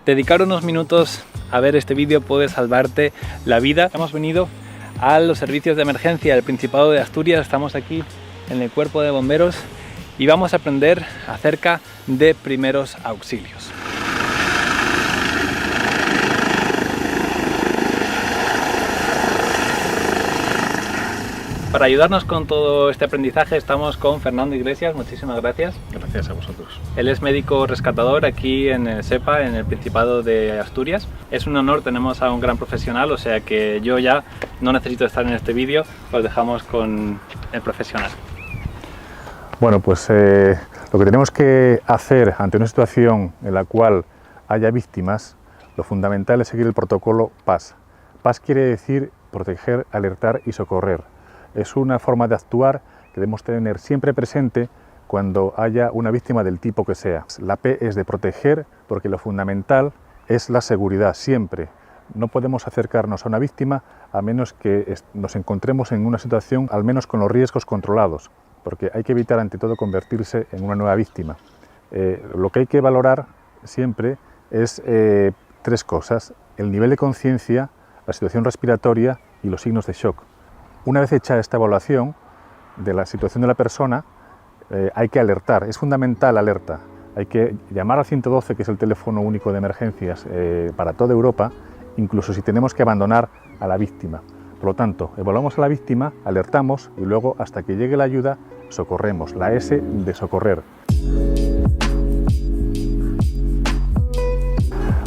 Dedicar unos minutos a ver este vídeo puede salvarte la vida. Hemos venido a los servicios de emergencia del Principado de Asturias, estamos aquí en el Cuerpo de Bomberos y vamos a aprender acerca de primeros auxilios. Para ayudarnos con todo este aprendizaje estamos con Fernando Iglesias, muchísimas gracias. Gracias a vosotros. Él es médico rescatador aquí en el SEPA, en el Principado de Asturias. Es un honor, tenemos a un gran profesional, o sea que yo ya no necesito estar en este vídeo, os dejamos con el profesional. Bueno, pues lo que tenemos que hacer ante una situación en la cual haya víctimas, lo fundamental es seguir el protocolo PAS. PAS quiere decir proteger, alertar y socorrer. Es una forma de actuar que debemos tener siempre presente cuando haya una víctima del tipo que sea. La P es de proteger, porque lo fundamental es la seguridad, siempre. No podemos acercarnos a una víctima a menos que nos encontremos en una situación al menos con los riesgos controlados, porque hay que evitar ante todo convertirse en una nueva víctima. Lo que hay que valorar siempre es tres cosas: el nivel de conciencia, la situación respiratoria y los signos de shock. Una vez hecha esta evaluación de la situación de la persona, hay que alertar, es fundamental la alerta. Hay que llamar al 112, que es el teléfono único de emergencias para toda Europa, incluso si tenemos que abandonar a la víctima. Por lo tanto, evaluamos a la víctima, alertamos y luego, hasta que llegue la ayuda, socorremos, la S de socorrer.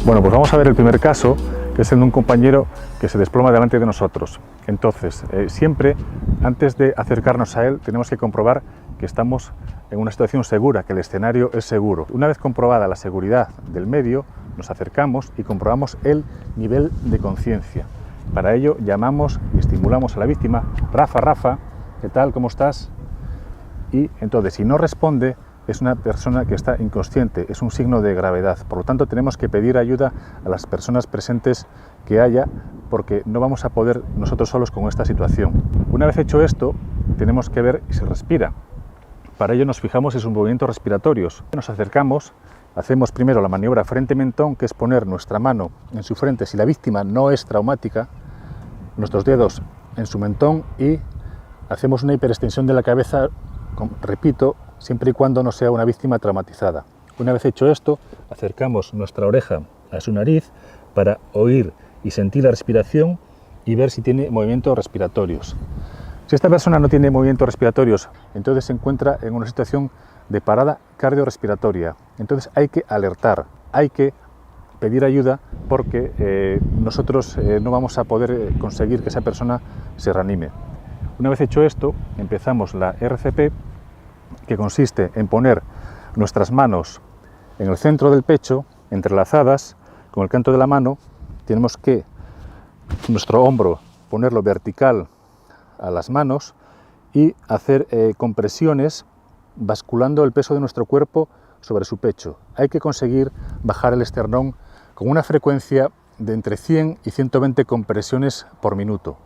Bueno, pues vamos a ver el primer caso, que es el de un compañero que se desploma delante de nosotros. Entonces, siempre, antes de acercarnos a él, tenemos que comprobar que estamos en una situación segura, que el escenario es seguro. Una vez comprobada la seguridad del medio, nos acercamos y comprobamos el nivel de conciencia. Para ello, llamamos y estimulamos a la víctima: Rafa, Rafa, ¿qué tal? ¿Cómo estás? Y entonces, si no responde, es una persona que está inconsciente, es un signo de gravedad. Por lo tanto, tenemos que pedir ayuda a las personas presentes que haya, porque no vamos a poder nosotros solos con esta situación. Una vez hecho esto, tenemos que ver si respira. Para ello nos fijamos en sus movimientos respiratorios. Nos acercamos, hacemos primero la maniobra frente-mentón, que es poner nuestra mano en su frente si la víctima no es traumática, nuestros dedos en su mentón y hacemos una hiperextensión de la cabeza, repito, siempre y cuando no sea una víctima traumatizada. Una vez hecho esto, acercamos nuestra oreja a su nariz para oír y sentir la respiración y ver si tiene movimientos respiratorios. Si esta persona no tiene movimientos respiratorios, entonces se encuentra en una situación de parada cardiorrespiratoria. Entonces hay que alertar, hay que pedir ayuda, porque nosotros no vamos a poder conseguir que esa persona se reanime. Una vez hecho esto, empezamos la RCP, que consiste en poner nuestras manos en el centro del pecho, entrelazadas con el canto de la mano. Tenemos que nuestro hombro ponerlo vertical a las manos y hacer compresiones basculando el peso de nuestro cuerpo sobre su pecho. Hay que conseguir bajar el esternón con una frecuencia de entre 100 y 120 compresiones por minuto.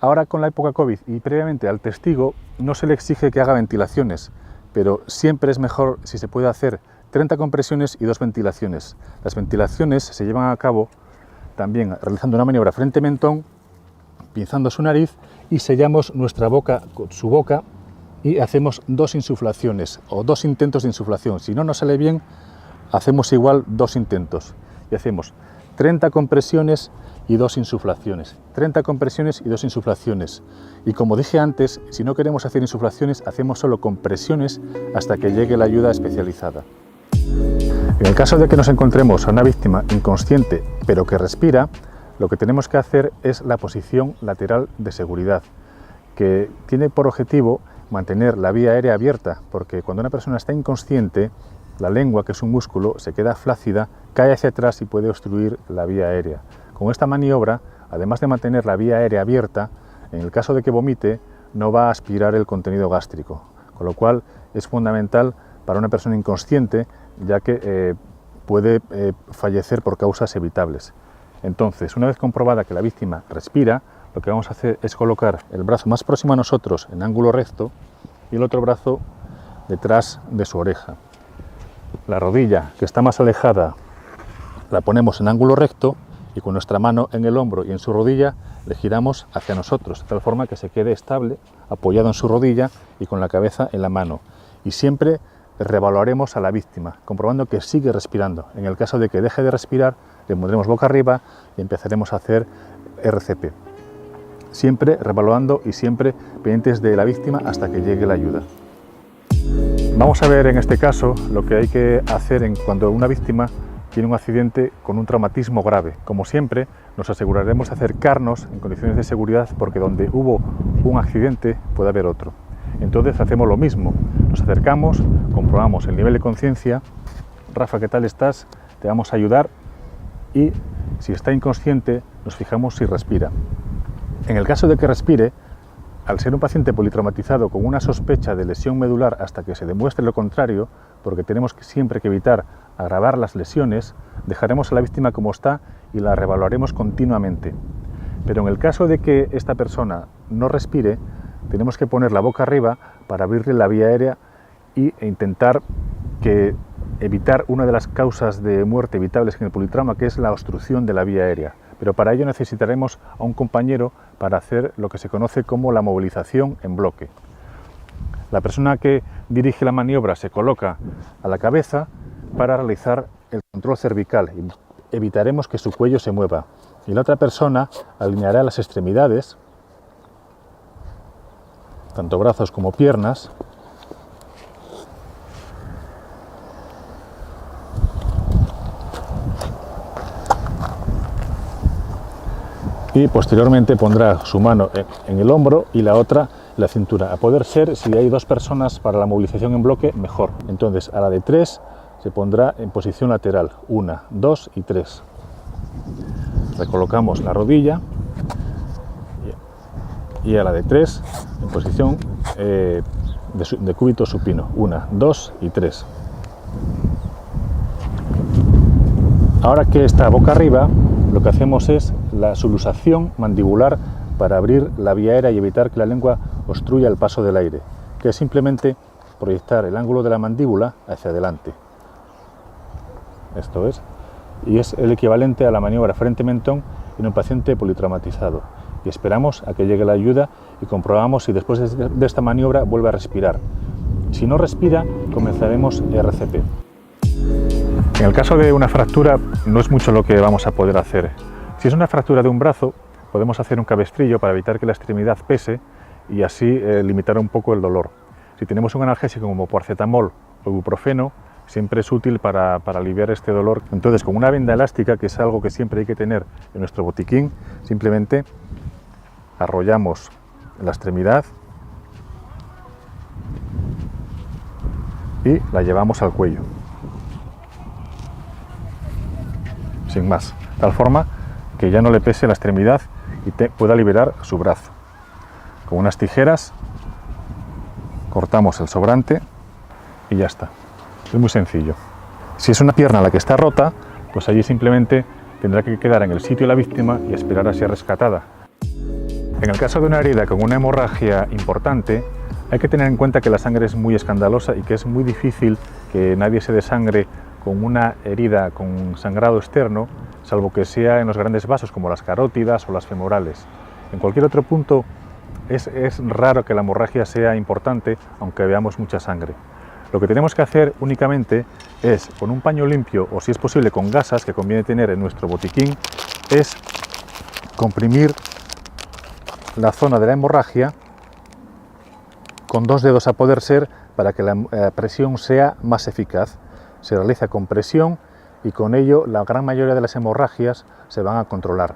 Ahora, con la época COVID y previamente al testigo, no se le exige que haga ventilaciones, pero siempre es mejor si se puede hacer 30 compresiones y 2 ventilaciones. Las ventilaciones se llevan a cabo también realizando una maniobra frente-mentón, pinzando su nariz, y sellamos nuestra boca con su boca y hacemos 2 insuflaciones o 2 intentos de insuflación. Si no nos sale bien, hacemos igual 2 intentos y hacemos 30 compresiones y 2 insuflaciones, 30 compresiones y 2 insuflaciones. Y como dije antes, si no queremos hacer insuflaciones, hacemos solo compresiones hasta que llegue la ayuda especializada. En el caso de que nos encontremos a una víctima inconsciente pero que respira, lo que tenemos que hacer es la posición lateral de seguridad, que tiene por objetivo mantener la vía aérea abierta, porque cuando una persona está inconsciente, la lengua, que es un músculo, se queda flácida, cae hacia atrás y puede obstruir la vía aérea. Con esta maniobra, además de mantener la vía aérea abierta, en el caso de que vomite, no va a aspirar el contenido gástrico, con lo cual es fundamental para una persona inconsciente, ya que puede fallecer por causas evitables. Entonces, una vez comprobada que la víctima respira, lo que vamos a hacer es colocar el brazo más próximo a nosotros en ángulo recto y el otro brazo detrás de su oreja. La rodilla, que está más alejada La ponemos en ángulo recto y con nuestra mano en el hombro y en su rodilla le giramos hacia nosotros, de tal forma que se quede estable, apoyado en su rodilla y con la cabeza en la mano. Y siempre reevaluaremos a la víctima, comprobando que sigue respirando. En el caso de que deje de respirar, le pondremos boca arriba y empezaremos a hacer RCP. Siempre reevaluando y siempre pendientes de la víctima hasta que llegue la ayuda. Vamos a ver en este caso lo que hay que hacer cuando una víctima tiene un accidente con un traumatismo grave. Como siempre, nos aseguraremos de acercarnos en condiciones de seguridad porque donde hubo un accidente puede haber otro. Entonces hacemos lo mismo, nos acercamos, comprobamos el nivel de conciencia. Rafa, ¿qué tal estás? Te vamos a ayudar y si está inconsciente nos fijamos si respira. En el caso de que respire, al ser un paciente politraumatizado con una sospecha de lesión medular hasta que se demuestre lo contrario, porque tenemos siempre que evitar agravar las lesiones, dejaremos a la víctima como está y la reevaluaremos continuamente. Pero en el caso de que esta persona no respire, tenemos que poner la boca arriba para abrirle la vía aérea e intentar evitar una de las causas de muerte evitables en el politrauma, que es la obstrucción de la vía aérea. Pero para ello necesitaremos a un compañero para hacer lo que se conoce como la movilización en bloque. La persona que dirige la maniobra se coloca a la cabeza para realizar el control cervical y evitaremos que su cuello se mueva. Y la otra persona alineará las extremidades, tanto brazos como piernas, y posteriormente pondrá su mano en el hombro y la otra en la cintura. A poder ser, si hay dos personas para la movilización en bloque, mejor. Entonces, a la de 3 se pondrá en posición lateral. 1, 2 y 3. Recolocamos la rodilla y a la de 3 en posición de cúbito supino. 1, 2 y 3. Ahora que está boca arriba, lo que hacemos es la sulusación mandibular para abrir la vía aérea y evitar que la lengua obstruya el paso del aire, que es simplemente proyectar el ángulo de la mandíbula hacia adelante. Esto es, y es el equivalente a la maniobra frente-mentón en un paciente politraumatizado. Y esperamos a que llegue la ayuda y comprobamos si después de esta maniobra vuelve a respirar. Si no respira, comenzaremos RCP. En el caso de una fractura, no es mucho lo que vamos a poder hacer. Si es una fractura de un brazo, podemos hacer un cabestrillo para evitar que la extremidad pese y así limitar un poco el dolor. Si tenemos un analgésico como paracetamol o ibuprofeno, siempre es útil para aliviar este dolor. Entonces, con una venda elástica, que es algo que siempre hay que tener en nuestro botiquín, simplemente arrollamos la extremidad y la llevamos al cuello. Sin más, de tal forma que ya no le pese la extremidad y pueda liberar su brazo. Con unas tijeras cortamos el sobrante y ya está. Es muy sencillo. Si es una pierna la que está rota, pues allí simplemente tendrá que quedar en el sitio la víctima y esperar a ser rescatada. En el caso de una herida con una hemorragia importante, hay que tener en cuenta que la sangre es muy escandalosa y que es muy difícil que nadie se desangre con una herida con sangrado externo, salvo que sea en los grandes vasos como las carótidas o las femorales. En cualquier otro punto es raro que la hemorragia sea importante, aunque veamos mucha sangre. Lo que tenemos que hacer únicamente es, con un paño limpio o si es posible con gasas, que conviene tener en nuestro botiquín, es comprimir la zona de la hemorragia con 2 dedos a poder ser para que la presión sea más eficaz. Se realiza con presión y con ello la gran mayoría de las hemorragias se van a controlar.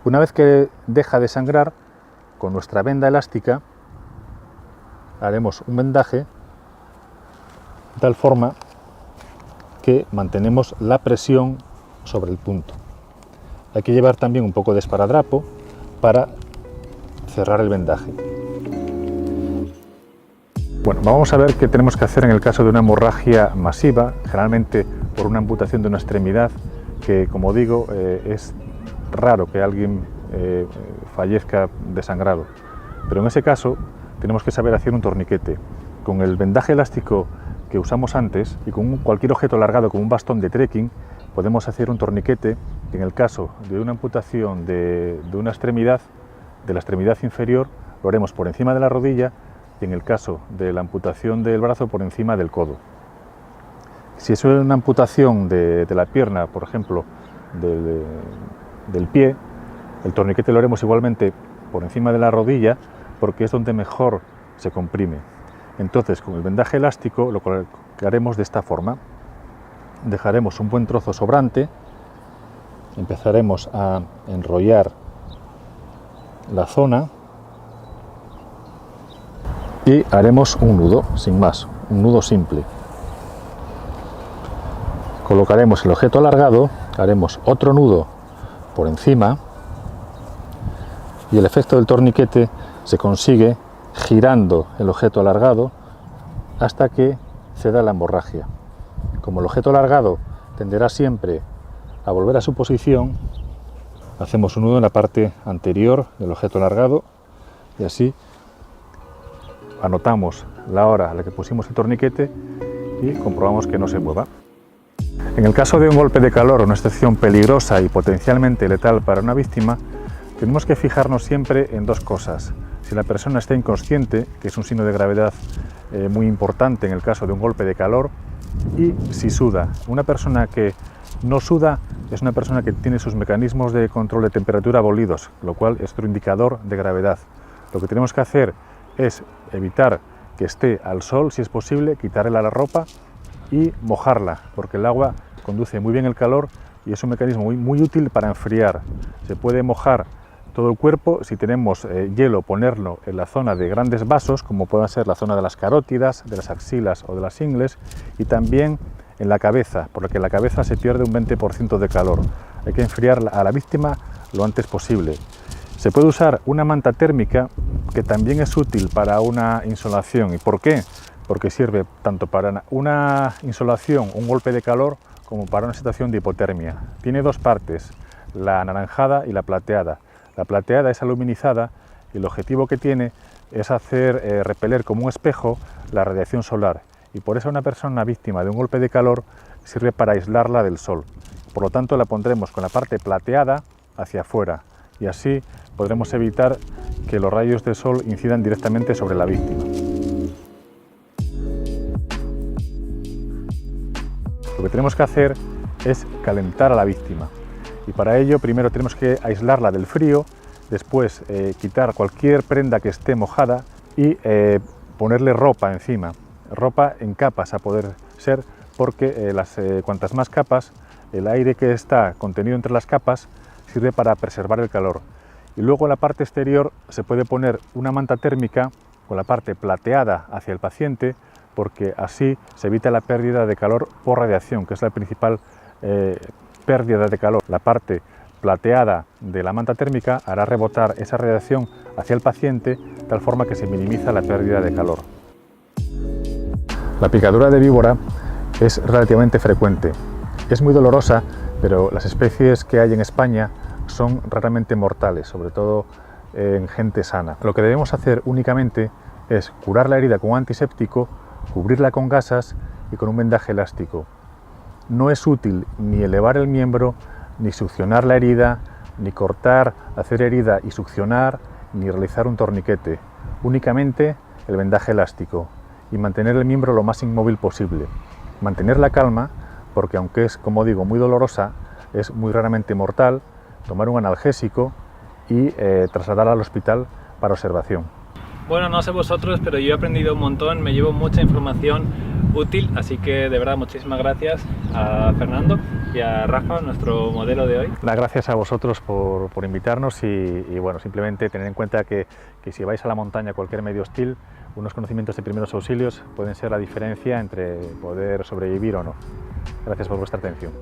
Una vez que deja de sangrar, con nuestra venda elástica haremos un vendaje de tal forma que mantenemos la presión sobre el punto. Hay que llevar también un poco de esparadrapo para cerrar el vendaje. Bueno, vamos a ver qué tenemos que hacer en el caso de una hemorragia masiva, generalmente por una amputación de una extremidad, que como digo, es raro que alguien fallezca desangrado. Pero en ese caso tenemos que saber hacer un torniquete. Con el vendaje elástico que usamos antes y con cualquier objeto alargado como un bastón de trekking, podemos hacer un torniquete que en el caso de una amputación de una extremidad, de la extremidad inferior, lo haremos por encima de la rodilla y en el caso de la amputación del brazo por encima del codo. Si es una amputación de la pierna, por ejemplo, del pie, el torniquete lo haremos igualmente por encima de la rodilla porque es donde mejor se comprime. Entonces, con el vendaje elástico lo colocaremos de esta forma. Dejaremos un buen trozo sobrante, empezaremos a enrollar la zona y haremos un nudo, sin más, un nudo simple. Colocaremos el objeto alargado, haremos otro nudo por encima y el efecto del torniquete se consigue girando el objeto alargado hasta que ceda la hemorragia. Como el objeto alargado tenderá siempre a volver a su posición, hacemos un nudo en la parte anterior del objeto alargado y así anotamos la hora a la que pusimos el torniquete y comprobamos que no se mueva. En el caso de un golpe de calor o una situación peligrosa y potencialmente letal para una víctima, tenemos que fijarnos siempre en dos cosas. Si la persona está inconsciente, que es un signo de gravedad muy importante en el caso de un golpe de calor, y si suda. Una persona que no suda es una persona que tiene sus mecanismos de control de temperatura abolidos, lo cual es otro indicador de gravedad. Lo que tenemos que hacer es evitar que esté al sol, si es posible, quitarle la ropa y mojarla, porque el agua conduce muy bien el calor y es un mecanismo muy útil para enfriar. Se puede mojar todo el cuerpo, si tenemos hielo, ponerlo en la zona de grandes vasos, como pueda ser la zona de las carótidas, de las axilas o de las ingles, y también en la cabeza, porque en la cabeza se pierde un 20% de calor. Hay que enfriar a la víctima lo antes posible. Se puede usar una manta térmica que también es útil para una insolación. ¿Y por qué? Porque sirve tanto para una insolación, un golpe de calor, como para una situación de hipotermia. Tiene dos partes, la anaranjada y la plateada. La plateada es aluminizada y el objetivo que tiene es hacer repeler como un espejo la radiación solar, y por eso una persona víctima de un golpe de calor sirve para aislarla del sol. Por lo tanto, la pondremos con la parte plateada hacia afuera y así podremos evitar que los rayos del sol incidan directamente sobre la víctima. Lo que tenemos que hacer es calentar a la víctima. Y para ello primero tenemos que aislarla del frío, después quitar cualquier prenda que esté mojada y ponerle ropa encima, ropa en capas a poder ser, porque cuantas más capas, el aire que está contenido entre las capas sirve para preservar el calor. Y luego en la parte exterior se puede poner una manta térmica con la parte plateada hacia el paciente, porque así se evita la pérdida de calor por radiación, que es la principal pérdida de calor. La parte plateada de la manta térmica hará rebotar esa radiación hacia el paciente de tal forma que se minimiza la pérdida de calor. La picadura de víbora es relativamente frecuente. Es muy dolorosa, pero las especies que hay en España son raramente mortales, sobre todo en gente sana. Lo que debemos hacer únicamente es curar la herida con un antiséptico, cubrirla con gasas y con un vendaje elástico. No es útil ni elevar el miembro, ni succionar la herida, ni cortar, hacer herida y succionar, ni realizar un torniquete. Únicamente el vendaje elástico y mantener el miembro lo más inmóvil posible. Mantener la calma, porque aunque es, como digo, muy dolorosa, es muy raramente mortal. Tomar un analgésico y trasladarla al hospital para observación. Bueno, no sé vosotros, pero yo he aprendido un montón, me llevo mucha información útil, así que de verdad muchísimas gracias a Fernando y a Rafa, nuestro modelo de hoy. Gracias a vosotros por invitarnos y bueno, simplemente tener en cuenta que si vais a la montaña, cualquier medio hostil, unos conocimientos de primeros auxilios pueden ser la diferencia entre poder sobrevivir o no. Gracias por vuestra atención.